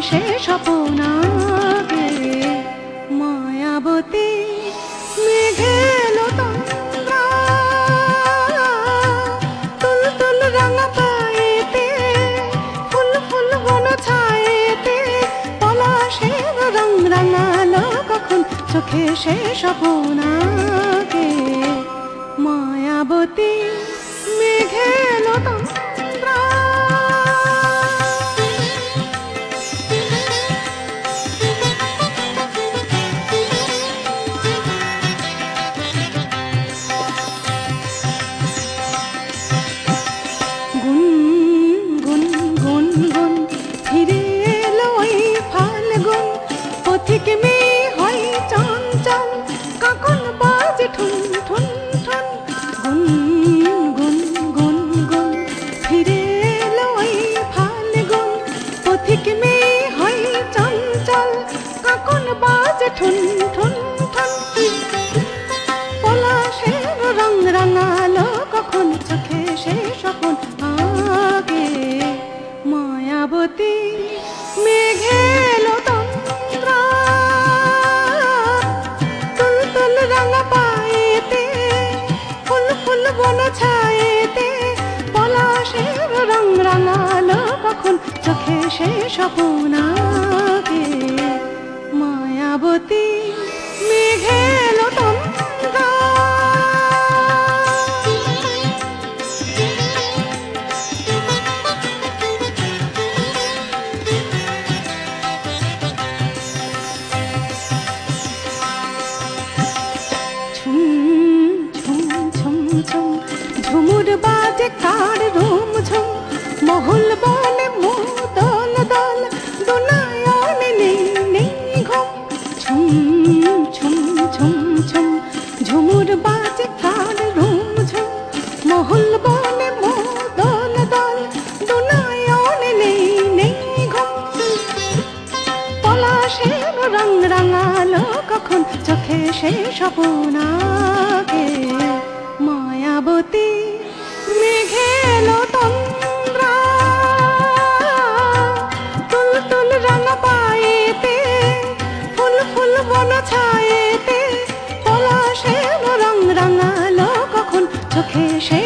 সে স্বপ্ন আগে মায়াবতী মেঘে এলো তন্দ্রা তুল তুল রাঙা পায়েতে ফুল ফুল বন ছায়েতে পলাশের রং রাঙালো কখন চোখে সে স্বপ্ন আগে মায়াবতী মেঘে এলো তন্দ্রা ফিরে এলো ওই ফাল্গুন পথিক মেয়ে হয় চঞ্চল কাকন বাজে ঠুন ঠুন ঠুন গুন গুন গুন গুন ফিরে এলো ওই ফাল্গুন পথিক মেয়ে হয় চঞ্চল কাকন বাজে ঠুন ঠুন ঠুন পলাশের রং রাঙালো কখন চোখে সে স্বপ্ন আগে মায়াবতী মেঘে এলো তন্দ্রা তুল তুল রাঙা পায়েতে ফুল ফুল বন ছায়েতে পলাশের রং রাঙালো কখন চোখে সে স্বপ্ন আগে মায়াবতী মেঘে এলো তন্দ্রা ঝুমুর বাজে কার রুম ঝুম মহল বলে দল দল দুনায়নে নেই নেই ঘুম ঝুম ঝুম ঝুম ঝুম ঝুমুর বাজে কার রুম ঝুম মহল বলে দল দল দুনায়নে নেই নেই ঘুম পলাশের রং রাঙালো কখন চোখে সে স্বপ্ন আগে মায়াবতী মেঘে এলো তন্দ্রা তুল তুল রাঙা পায়েতে ফুল ফুল বন ছায়েতে পলাশের রং রাঙালো কখন চোখে সে